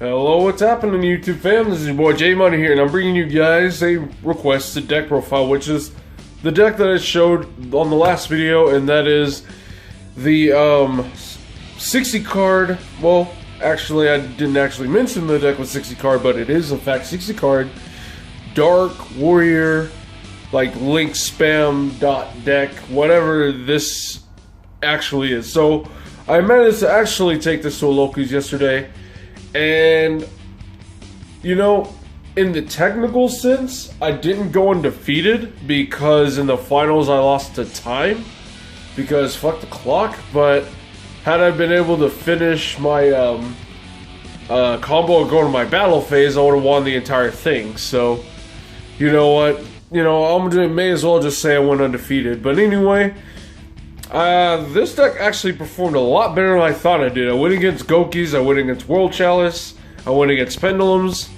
Hello, what's happening, YouTube fam? This is your boy J Money here, and I'm bringing you guys a requested deck profile, which is the deck that I showed on the last video, and that is the 60 card. Well, actually, I didn't actually mention the deck with 60 card, but it is in fact 60 card Dark Warrior, like Link spam deck, whatever this actually is. So I managed to actually take this to a locals yesterday. And, you know, in the technical sense, I didn't go undefeated because in the finals I lost to time because fuck the clock. But had I been able to finish my combo and go to my battle phase, I would have won the entire thing. So, you know what? You know, may as well just say I went undefeated. But anyway, this deck actually performed a lot better than I thought I did. I went against Gokis, I went against World Chalice, I went against Pendulums,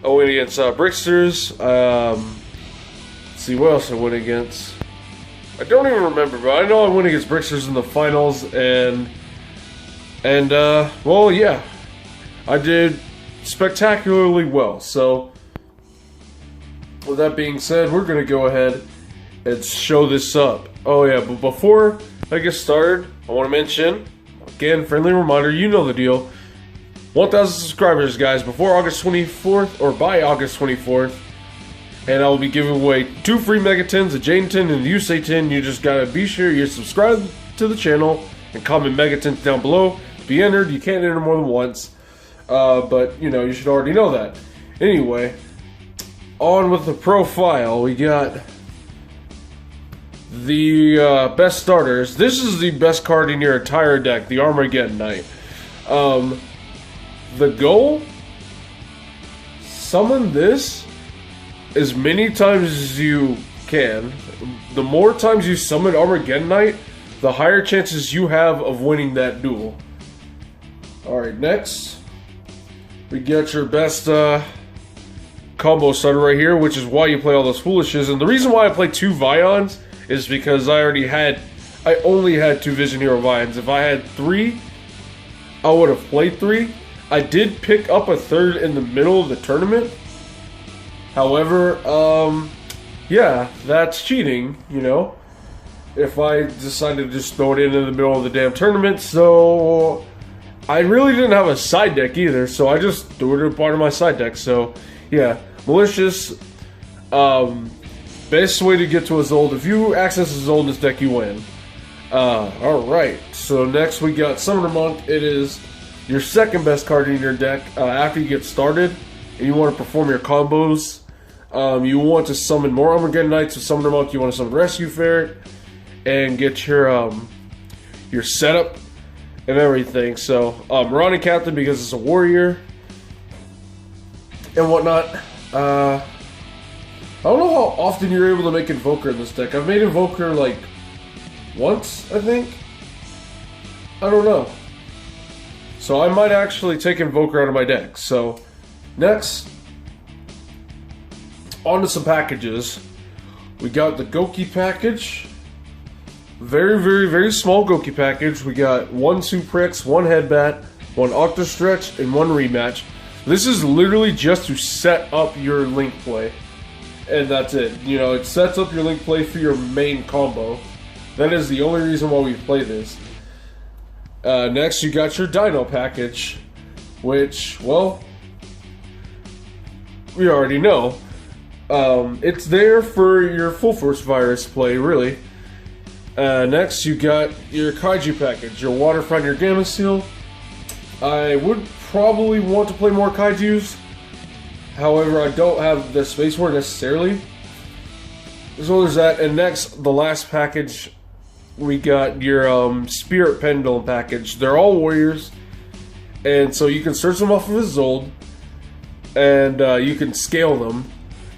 I went against Bricksters. Let's see what else I went against. I don't even remember, but I know I went against Bricksters in the finals, and well, yeah, I did spectacularly well. So, with that being said, we're gonna go ahead and show this up. Oh yeah, but before I get started, I want to mention, again, friendly reminder, you know the deal. 1,000 subscribers, guys, before August 24th, or by August 24th, and I will be giving away 2 free Megatins, a Jane Tin and a Yusei Tin. You just gotta be sure you're subscribed to the channel and comment Megatins down below to be entered. You can't enter more than once, but you know, you should already know that. Anyway, on with the profile, we got the best starters. This is the best card in your entire deck, the Armageddon Knight. The goal? Summon this as many times as you can. The more times you summon Armageddon Knight, the higher chances you have of winning that duel. Alright, next we get your best combo starter right here, which is why you play all those foolishes. And the reason why I play 2 Vions is because I only had 2 Vision Hero Vions. If I had 3, I would have played 3. I did pick up a 3rd in the middle of the tournament. However, yeah, that's cheating, you know, if I decided to just throw it in the middle of the damn tournament. So I really didn't have a side deck either, so I just threw it in part of my side deck. So yeah, Malicious, best way to get to a Zold. If you access a Zold in this deck, you win. Alright, so next we got Summoner Monk. It is your second best card in your deck after you get started and you want to perform your combos. You want to summon more Armageddon Knights with Summoner Monk. You want to summon Rescue Ferret and get your setup and everything. So Ronnie Captain because it's a warrior and whatnot. I don't know how often you're able to make Invoker in this deck. I've made Invoker like once, I think. I don't know. So I might actually take Invoker out of my deck. So next, on to some packages. We got the Goki package. Very, very, very small Goki package. We got 1 Suprex, 1 Headbat, 1 Octastretch, and 1 Rematch. This is literally just to set up your Link play. And that's it. You know, it sets up your Link play for your main combo. That is the only reason why we play this. Next, you got your Dino package, which, well, we already know. It's there for your Full Force Virus play, really. Next, you got your Kaiju package, your Waterfront, your Gamma Seal. I would probably want to play more Kaijus. However, I don't have the space for it necessarily. So there's that. And next, the last package, we got your Spirit Pendulum package. They're all warriors. And so you can search them off of his Zold. And you can scale them.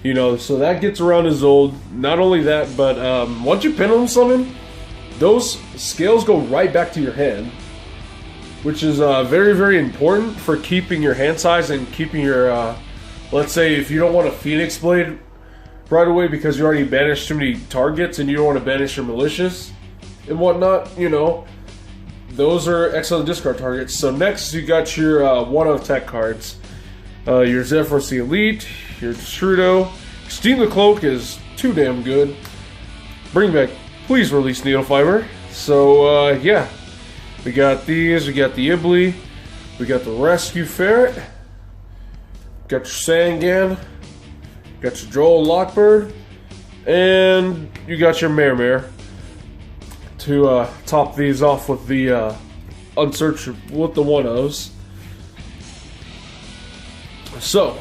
You know, so that gets around his Zold. Not only that, but once you Pendulum summon, those scales go right back to your hand. Which is very, very important for keeping your hand size and keeping your... let's say if you don't want a Phoenix Blade right away because you already banished too many targets and you don't want to banish your Malicious and whatnot, you know, those are excellent discard targets. So next you got your one-of tech cards. Your Zephyros the Elite, your Trudeau. Steam the Cloak is too damn good. Bring back, please release Needle Fiber. So yeah, we got these, we got the Ibly, we got the Rescue Ferret, got your Sangan, got your Droll Lockbird, and you got your Mare to top these off with the unsearchable, with the one-ofs. So,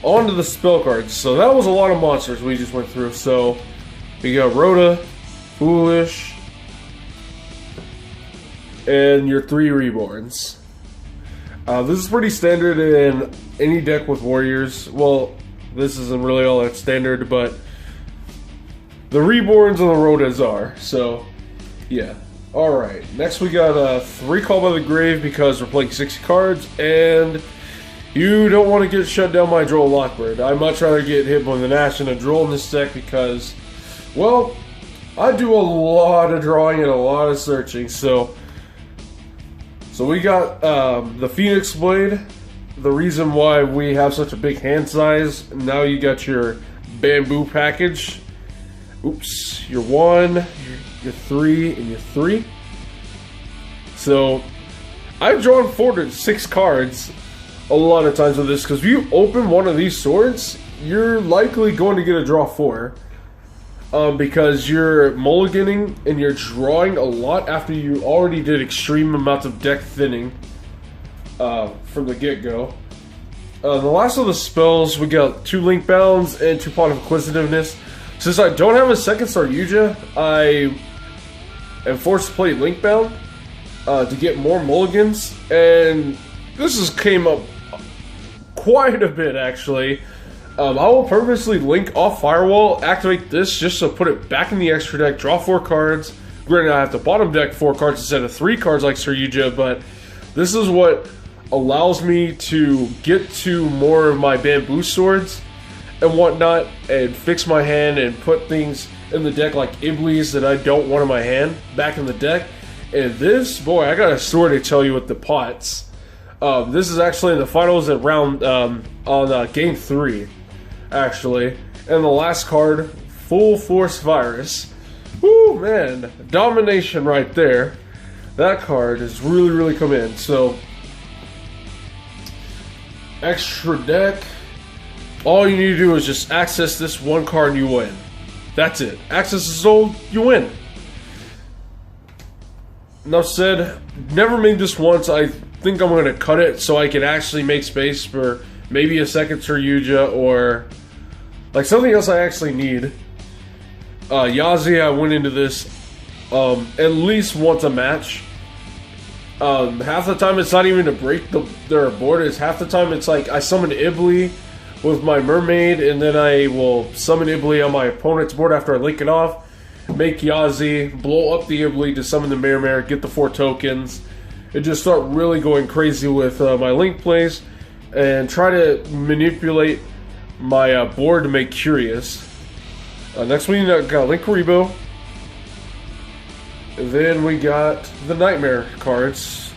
on to the spell cards. So that was a lot of monsters we just went through. So, we got Rhoda, Foolish, and your 3 Reborns. This is pretty standard in any deck with Warriors. Well, this isn't really all that standard, but the Reborns and the Rhodas are. So, yeah. Alright, next we got 3 Call by the Grave because we're playing 60 cards, and you don't want to get shut down by Droll Lockbird. I'd much rather get hit with an Ash and a Droll in this deck because, well, I do a lot of drawing and a lot of searching. So we got the Phoenix Blade. The reason why we have such a big hand size. Now you got your Bamboo package. Oops, your 1, your 3, and your 3. So I've drawn 4 to 6 cards a lot of times with this, because if you open one of these swords, you're likely going to get a draw 4. Because you're mulliganing and you're drawing a lot after you already did extreme amounts of deck thinning from the get-go. The last of the spells, we got 2 Link Bounds and 2 Pot of Inquisitiveness. Since I don't have a second Saryuja, I am forced to play Link Bound to get more mulligans, and this came up quite a bit, actually. I will purposely link off Firewall, activate this just to put it back in the extra deck, draw 4 cards. Granted, I have to bottom deck 4 cards instead of 3 cards like Saryuja, but this is what allows me to get to more of my Bamboo swords and whatnot, and fix my hand and put things in the deck like Iblies that I don't want in my hand back in the deck. And this, boy, I got a story to tell you with the pots. This is actually in the finals at round on game 3, actually. And the last card, Full Force Virus. Woo, man, domination right there. That card has really come in. So, extra deck. All you need to do is just access this 1 card and you win. That's it. Access the soul, you win. Enough said. Never made this once. I think I'm going to cut it so I can actually make space for maybe a second Saryuja or like something else I actually need. Yazi, I went into this at least once a match. Half the time it's not even to break their board. It's half the time it's like I summon Ibly with my Mermaid, and then I will summon Ibly on my opponent's board after I link it off, make Yazi, blow up the Ibly to summon the Mare, get the 4 tokens, and just start really going crazy with my link plays, and try to manipulate my board to make Curious. Next we got Link Rebo. Then we got the Nightmare cards.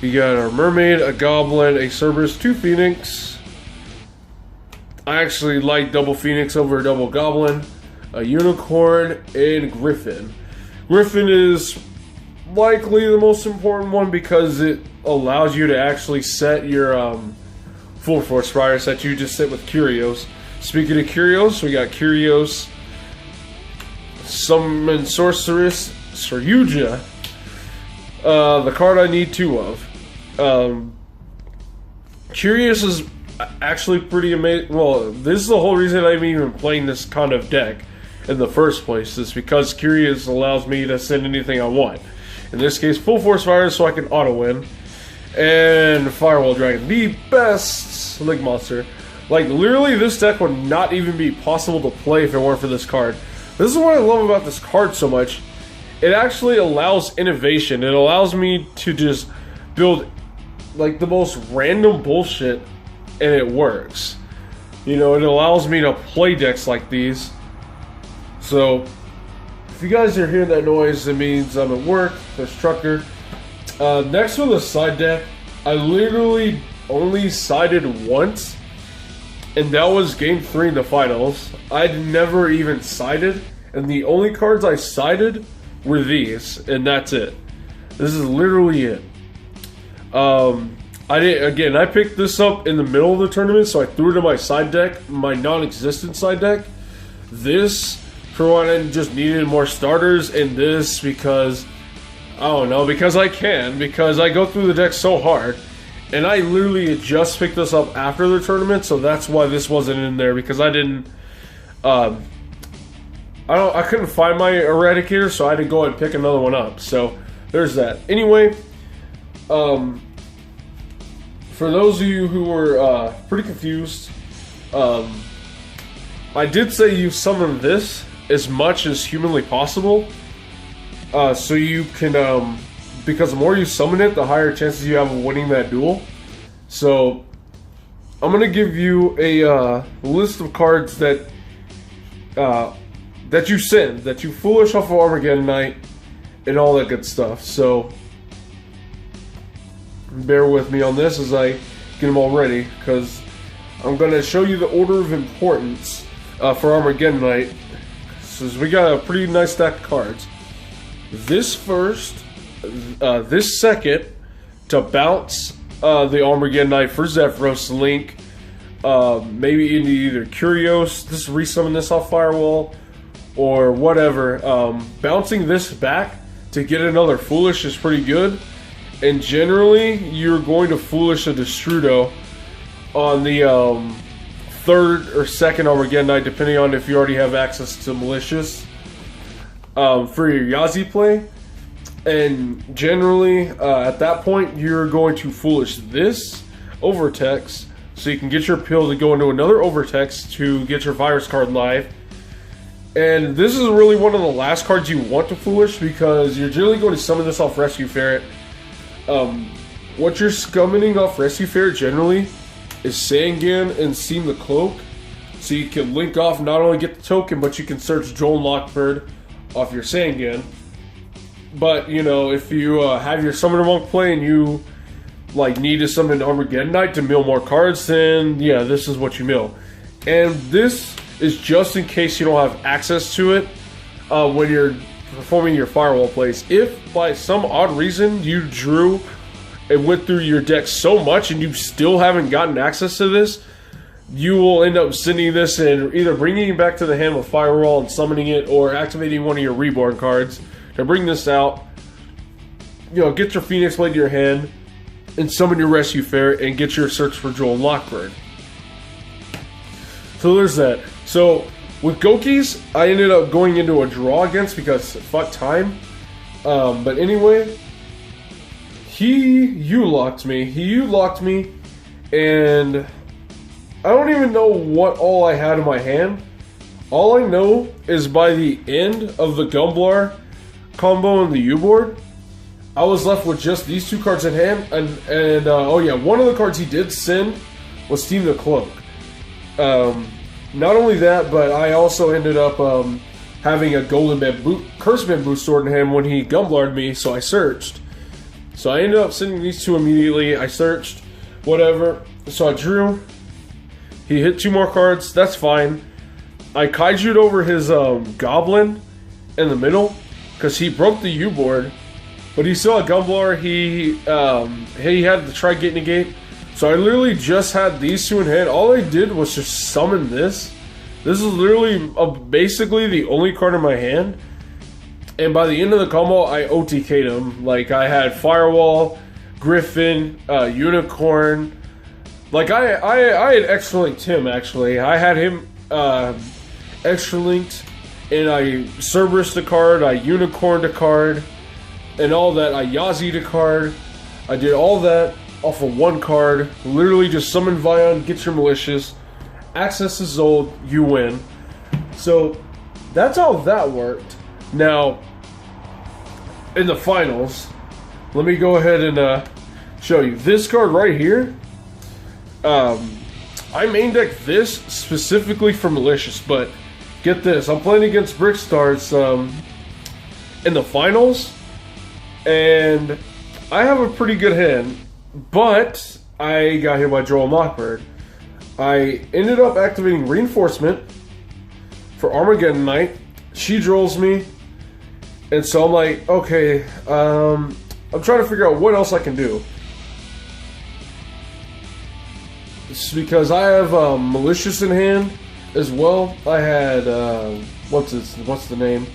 We got a Mermaid, a Goblin, a Cerberus, 2 Phoenix. I actually like double Phoenix over a double Goblin, a Unicorn, and Griffin. Griffin is likely the most important one because it allows you to actually set your Full Force Virus that you just set with Curios. Speaking of Curios, we got Curios, Summon Sorceress, Saryuja, the card I need 2 of. Curious is actually pretty amazing. Well, this is the whole reason I'm even playing this kind of deck in the first place, is because Curious allows me to send anything I want. In this case, Full Force Virus so I can auto-win. And Firewall Dragon, the best Link monster. Like, literally, this deck would not even be possible to play if it weren't for this card. This is what I love about this card so much. It actually allows innovation. It allows me to just build, like, the most random bullshit, and it works. You know, it allows me to play decks like these. So, If you guys are hearing that noise, it means I'm at work. There's Trucker. Next on the side deck, I literally only sided once, and that was game 3 in the finals. I'd never even sided, and the only cards I sided were these, and that's it. This is literally it. I picked this up in the middle of the tournament, so I threw it in my side deck, my non-existent side deck. This, for one, I just needed more starters, and this because, I don't know, because I can, because I go through the deck so hard, and I literally just picked this up after the tournament, so that's why this wasn't in there, because I didn't, I couldn't find my Eradicator, so I had to go and pick another one up, so there's that. Anyway, for those of you who were pretty confused, I did say you summon this as much as humanly possible, so you can, because the more you summon it, the higher chances you have of winning that duel. So, I'm going to give you a list of cards that that you send, that you foolish off of Armageddon Night, and all that good stuff. So, bear with me on this as I get them all ready, because I'm going to show you the order of importance for Armageddon Night, since we got a pretty nice stack of cards. This first, this second, to bounce the Armageddon Night for Zephyros, Link, maybe into either Curios, just resummon this off Firewall, or whatever. Bouncing this back to get another Foolish is pretty good, and generally you're going to Foolish a Destrudo on the third or second Armageddon Night, depending on if you already have access to Malicious for your Yazi play. And generally, at that point, you're going to Foolish this Overtext, so you can get your pill to go into another Overtext to get your Virus card live. And this is really one of the last cards you want to Foolish, because you're generally going to summon this off Rescue Ferret. What you're summoning off Rescue Ferret generally is Sangan and Seam the Cloak, so you can link off, not only get the token, but you can search Joel and Lockbird off your Sangan. But, you know, if you have your Summoner Monk play and you like need to summon Armageddon Night to mill more cards, then yeah, this is what you mill. And this is just in case you don't have access to it when you're performing your Firewall plays. If by some odd reason you drew and went through your deck so much and you still haven't gotten access to this, you will end up sending this and either bringing it back to the hand with Firewall and summoning it, or activating one of your Reborn cards to bring this out. You know, get your Phoenix Blade to your hand and summon your Rescue Ferret and get your Search for Joel and Lockbird. So there's that. So with Gokis, I ended up going into a draw against because fuck time. But anyway, he U-locked me, and I don't even know what all I had in my hand. All I know is by the end of the Gumblar combo and the U-board, I was left with just these two cards in hand, and oh yeah, one of the cards he did send was Steam the Cloak. Not only that, but I also ended up having a Golden Bamboo, Curse Bamboo Sword in hand when he Gumblar'd me, so I searched. So I ended up sending these two immediately. I searched, whatever. So I drew. He hit 2 more cards. That's fine. I Kaiju'd over his Goblin in the middle because he broke the U-board, but he still had Gumblar. He had the Tri-Gate Negate. So I literally just had these two in hand. All I did was just summon this. This is literally basically the only card in my hand. And by the end of the combo, I OTK'd him. Like, I had Firewall, Griffin, Unicorn. Like, I had Extra Linked him, actually. I had him Extra Linked, and I Cerberus a card, I Unicorned a card, and all that. I Yazi'd a card. I did all that off of one card. Literally just summon Vion, get your Malicious, access to Zold, you win. So, that's how that worked. Now, in the finals, let me go ahead and show you. This card right here, I main deck this specifically for Malicious, but get this, I'm playing against Brickstar's in the finals, and I have a pretty good hand, but I got hit by Duel Mockingbird. I ended up activating Reinforcement for Armageddon Knight. She drills me, and so I'm like, okay, I'm trying to figure out what else I can do. It's because I have Malicious in hand as well. I had what's the name?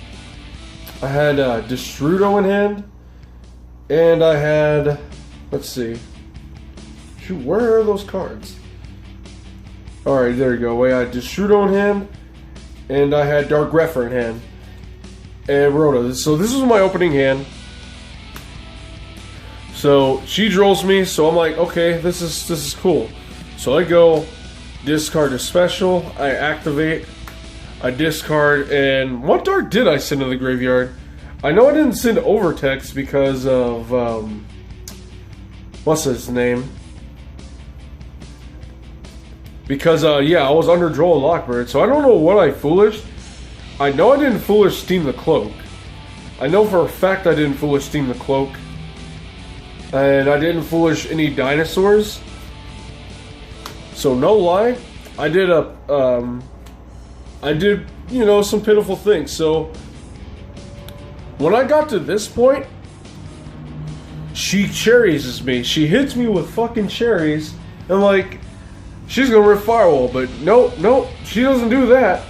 I had Destrudo in hand, and I had, let's see. Shoot, where are those cards? All right, there you go. I had Destrudo in hand, and I had Dark Grepher in hand, and Rhoda. So this was my opening hand. So she drills me, so I'm like, okay, this is cool. So I go discard a special, I activate, I discard, and what dark did I send to the graveyard? I know I didn't send Overtext because of what's his name? Because yeah, I was under Duel and Lockbird, so I don't know what I foolished. I know I didn't foolish Steam the Cloak. I know for a fact I didn't foolish Steam the Cloak. And I didn't foolish any dinosaurs. So no lie, I did you know, some pitiful things. So when I got to this point, she cherries me. She hits me with fucking cherries. And like, she's gonna rip Firewall, but nope, she doesn't do that.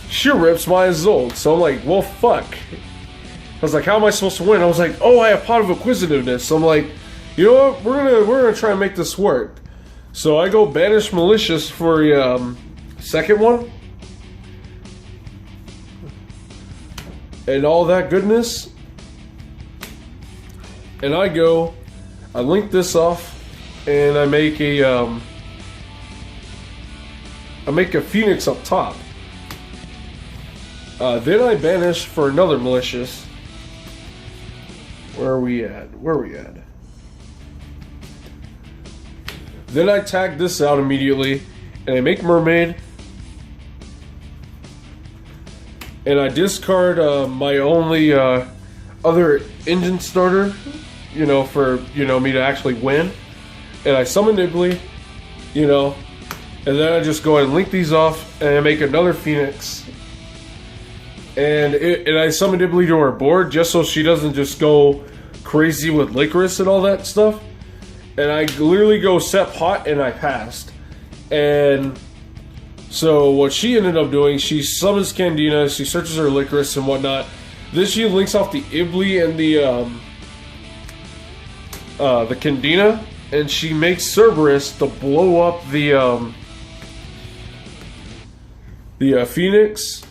She rips my Isolde. So I'm like, well, fuck. I was like, how am I supposed to win? I was like, oh, I have Pot of Acquisitiveness. So I'm like, you know what? We're gonna try and make this work. So I go Banish Malicious for the second one, and all that goodness. And I link this off, and I make a Phoenix up top. Then I banish for another Malicious. Where are we at? Then I tag this out immediately, and I make Mermaid, and I discard my only other engine starter, you know, for, you know, me to actually win, and I summon Nibbly, you know, and then I just go ahead and link these off, and I make another Phoenix, and I summon Nibbly to her board just so she doesn't just go crazy with Licorice and all that stuff. And I literally go set pot, and I passed. And so what she ended up doing, she summons Candina, she searches her Licorice and whatnot. Then she links off the Ibly and the Candina, and she makes Cerberus to blow up the Phoenix.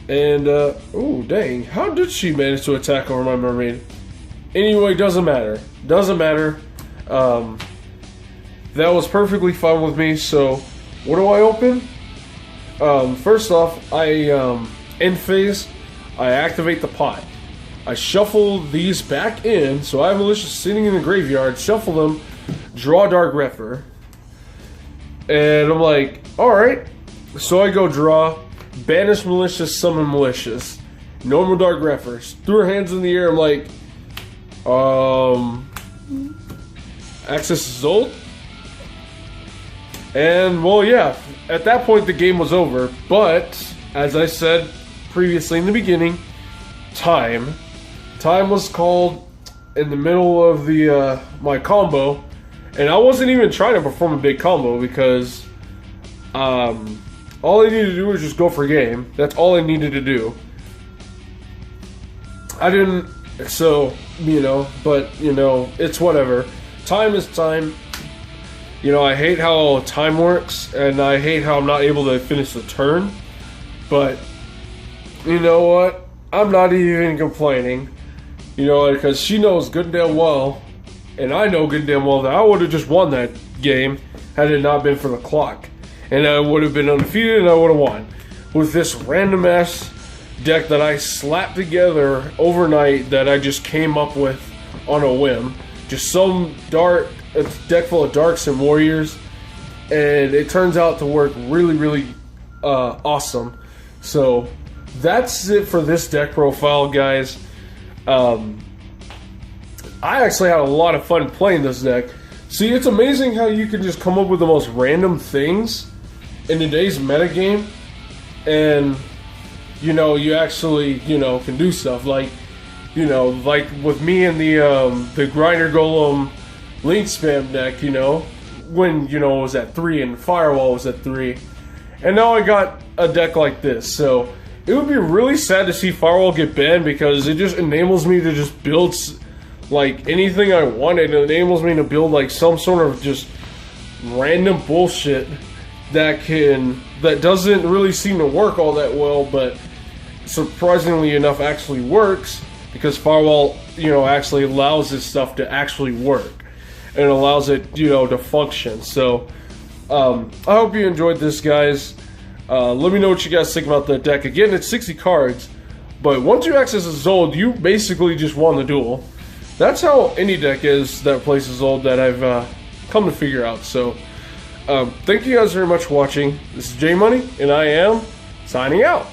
And oh dang, how did she manage to attack over my Mermaid? Anyway, doesn't matter. That was perfectly fine with me. So, what do I open? First off, I end phase. I activate the pot. I shuffle these back in, so I have Malicious sitting in the graveyard. Shuffle them, draw Dark Grepher, and I'm like, all right. So I go draw, banish Malicious, summon Malicious, normal Dark Grepher. Threw her hands in the air. I'm like, access Isolde, and well, yeah, at that point the game was over. But as I said previously in the beginning, time was called in the middle of the my combo, and I wasn't even trying to perform a big combo because all I needed to do was just go for game. That's all I needed to do. I didn't. So, you know, but, you know, it's whatever. Time is time. You know, I hate how time works, and I hate how I'm not able to finish the turn. But, you know what? I'm not even complaining. You know, because she knows good and damn well, and I know good and damn well that I would have just won that game had it not been for the clock. And I would have been undefeated, and I would have won. With this random-ass deck that I slapped together overnight that I just came up with on a whim. Just some dark, a deck full of darks and warriors, and it turns out to work really, really awesome. So that's it for this deck profile, guys. I actually had a lot of fun playing this deck. See, it's amazing how you can just come up with the most random things in today's metagame, and you actually can do stuff like like with me and the Grinder Golem Link Spam deck. When it was at 3 and Firewall was at 3, and now I got a deck like this. So it would be really sad to see Firewall get banned, because it just enables me to just build like anything I want. It enables me to build like some sort of just random bullshit that doesn't really seem to work all that well, but surprisingly enough actually works, because Firewall actually allows this stuff to actually work, and allows it to function. So I hope you enjoyed this, guys. Let me know what you guys think about that deck. Again, it's 60 cards, but once you access a Zold, you basically just won the duel. That's how any deck is that plays a Zold that I've come to figure out. So thank you guys very much for watching. This is J Money, and I am signing out.